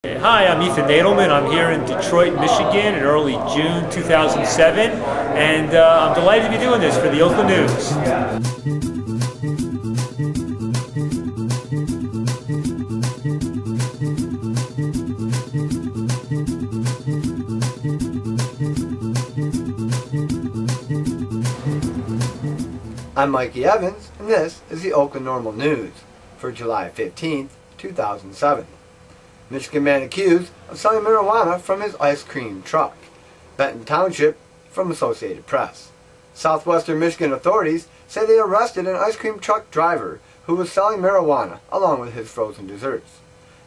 Hi, I'm Ethan Nadelman. I'm here in Detroit, Michigan in early June 2007, and I'm delighted to be doing this for the Oakland News. I'm Mikey Evans, and this is the Oakland NORML News for July 15th, 2007. Michigan man accused of selling marijuana from his ice cream truck. Benton Township from Associated Press. Southwestern Michigan authorities say they arrested an ice cream truck driver who was selling marijuana along with his frozen desserts.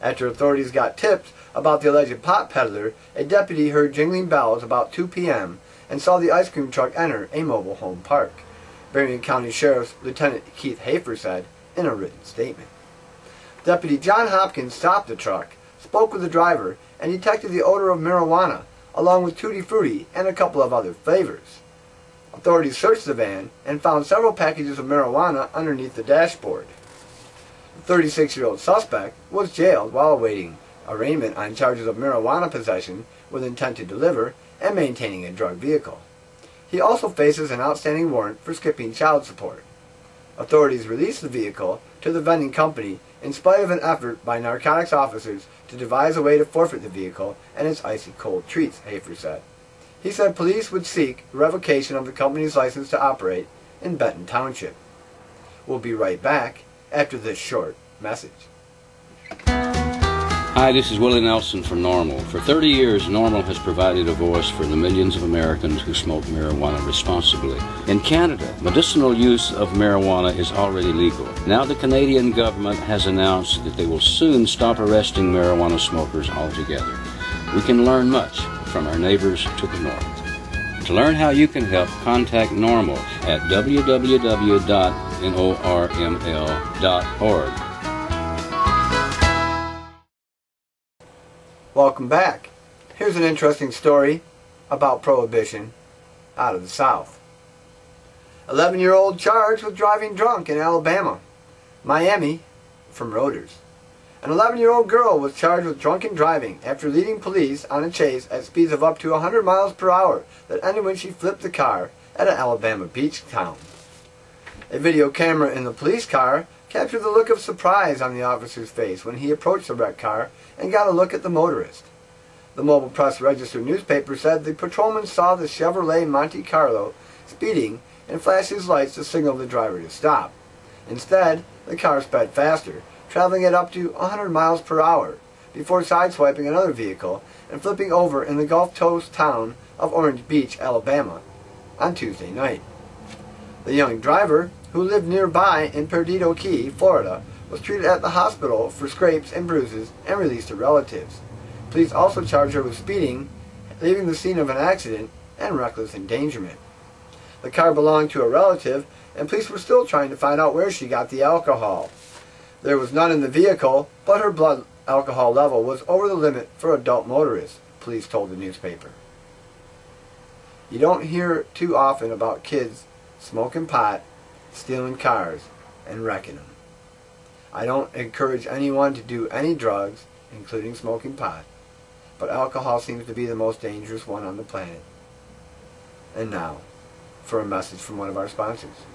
After authorities got tips about the alleged pot peddler, a deputy heard jingling bells about 2 p.m. and saw the ice cream truck enter a mobile home park. Berrien County Sheriff's Lieutenant Keith Hafer said in a written statement. Deputy John Hopkins stopped the truck, spoke with the driver, and detected the odor of marijuana, along with Tutti Frutti and a couple of other flavors. Authorities searched the van and found several packages of marijuana underneath the dashboard. The 36-year-old suspect was jailed while awaiting arraignment on charges of marijuana possession with intent to deliver and maintaining a drug vehicle. He also faces an outstanding warrant for skipping child support. Authorities released the vehicle to the vending company in spite of an effort by narcotics officers to devise a way to forfeit the vehicle and its icy cold treats, Hafer said. He said police would seek revocation of the company's license to operate in Benton Township. We'll be right back after this short message. Hi, this is Willie Nelson from NORML. For 30 years, NORML has provided a voice for the millions of Americans who smoke marijuana responsibly. In Canada, medicinal use of marijuana is already legal. Now the Canadian government has announced that they will soon stop arresting marijuana smokers altogether. We can learn much from our neighbors to the north. To learn how you can help, contact NORML at www.norml.org. Welcome back. Here's an interesting story about prohibition out of the South. 11-year-old charged with driving drunk in Alabama. Miami from Reuters. An 11-year-old girl was charged with drunken driving after leading police on a chase at speeds of up to 100 miles per hour that ended when she flipped the car at an Alabama beach town. A video camera in the police car captured the look of surprise on the officer's face when he approached the wrecked car and got a look at the motorist. The Mobile Press Register newspaper said the patrolman saw the Chevrolet Monte Carlo speeding and flashed his lights to signal the driver to stop. Instead, the car sped faster, traveling at up to 100 miles per hour, before sideswiping another vehicle and flipping over in the Gulf Coast town of Orange Beach, Alabama, on Tuesday night. The young driver, who lived nearby in Perdido Key, Florida, was treated at the hospital for scrapes and bruises and released to relatives. Police also charged her with speeding, leaving the scene of an accident, and reckless endangerment. The car belonged to a relative, and police were still trying to find out where she got the alcohol. There was none in the vehicle, but her blood alcohol level was over the limit for adult motorists, police told the newspaper. You don't hear too often about kids smoking pot, stealing cars, and wrecking them. I don't encourage anyone to do any drugs, including smoking pot, but alcohol seems to be the most dangerous one on the planet. And now, for a message from one of our sponsors.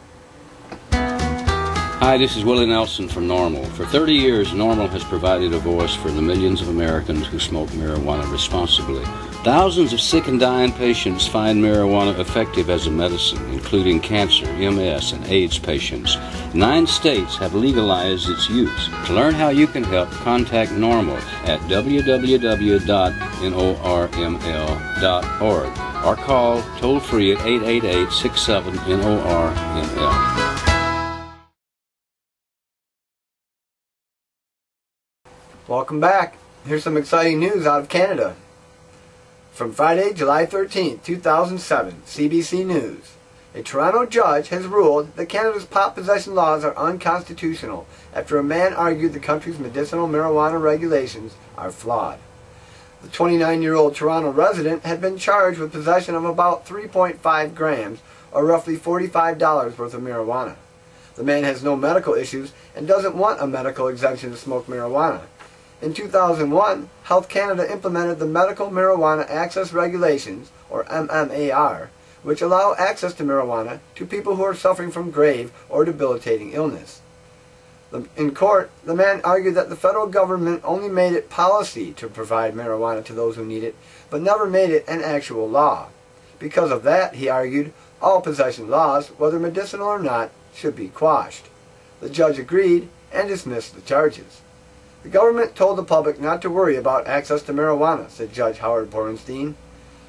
Hi, this is Willie Nelson from NORML. For 30 years, NORML has provided a voice for the millions of Americans who smoke marijuana responsibly. Thousands of sick and dying patients find marijuana effective as a medicine, including cancer, MS, and AIDS patients. 9 states have legalized its use. To learn how you can help, contact NORML at www.norml.org or call toll-free at 888-67-NORML. Welcome back. Here's some exciting news out of Canada. From Friday, July 13, 2007, CBC News. A Toronto judge has ruled that Canada's pot possession laws are unconstitutional after a man argued the country's medicinal marijuana regulations are flawed. The 29-year-old Toronto resident had been charged with possession of about 3.5 grams, or roughly $45 worth of marijuana. The man has no medical issues and doesn't want a medical exemption to smoke marijuana. In 2001, Health Canada implemented the Medical Marijuana Access Regulations, or MMAR, which allow access to marijuana to people who are suffering from grave or debilitating illness. In court, the man argued that the federal government only made it policy to provide marijuana to those who need it, but never made it an actual law. Because of that, he argued, all possession laws, whether medicinal or not, should be quashed. The judge agreed and dismissed the charges. The government told the public not to worry about access to marijuana, said Judge Howard Borenstein.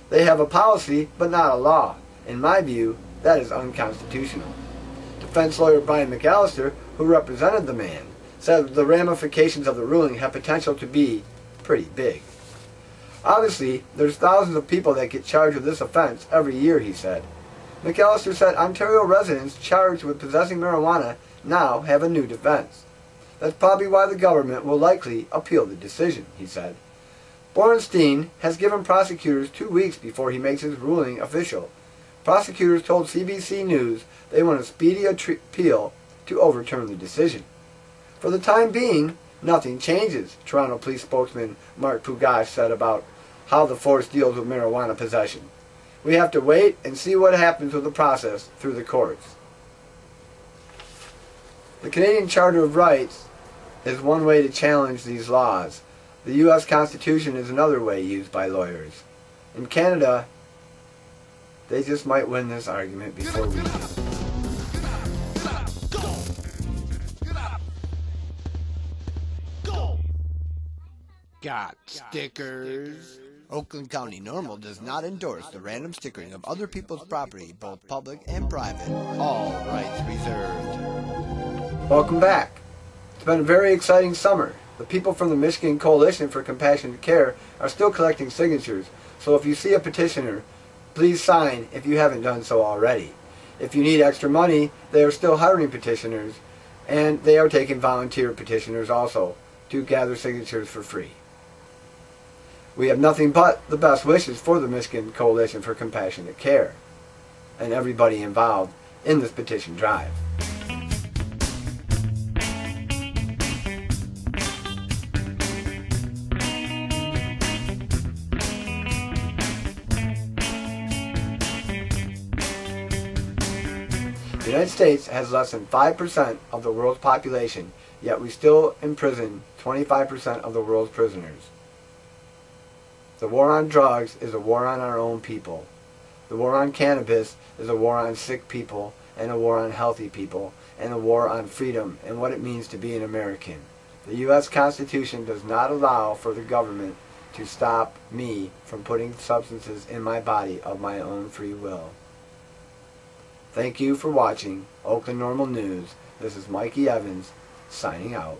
They have a policy, but not a law. In my view, that is unconstitutional. Defense lawyer Brian McAllister, who represented the man, said the ramifications of the ruling have potential to be pretty big. Obviously, there's thousands of people that get charged with this offense every year, he said. McAllister said Ontario residents charged with possessing marijuana now have a new defense. That's probably why the government will likely appeal the decision, he said. Borenstein has given prosecutors 2 weeks before he makes his ruling official. Prosecutors told CBC News they want a speedy appeal to overturn the decision. For the time being, nothing changes, Toronto Police spokesman Mark Pugash said about how the force deals with marijuana possession. We have to wait and see what happens with the process through the courts. The Canadian Charter of Rights is one way to challenge these laws. The U.S. Constitution is another way used by lawyers. In Canada, they just might win this argument before we do. Got stickers. Oakland County NORML does not endorse the random stickering of other people's property, both public and private. All rights reserved. Welcome back. It's been a very exciting summer. The people from the Michigan Coalition for Compassionate Care are still collecting signatures, so if you see a petitioner, please sign if you haven't done so already. If you need extra money, they are still hiring petitioners, and they are taking volunteer petitioners also to gather signatures for free. We have nothing but the best wishes for the Michigan Coalition for Compassionate Care and everybody involved in this petition drive. The United States has less than 5% of the world's population, yet we still imprison 25% of the world's prisoners. The war on drugs is a war on our own people. The war on cannabis is a war on sick people and a war on healthy people and a war on freedom and what it means to be an American. The U.S. Constitution does not allow for the government to stop me from putting substances in my body of my own free will. Thank you for watching Oakland Normal News. This is Mikey Evans signing out.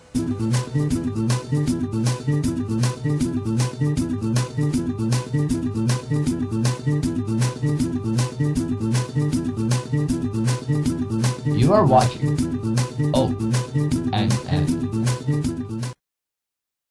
You are watching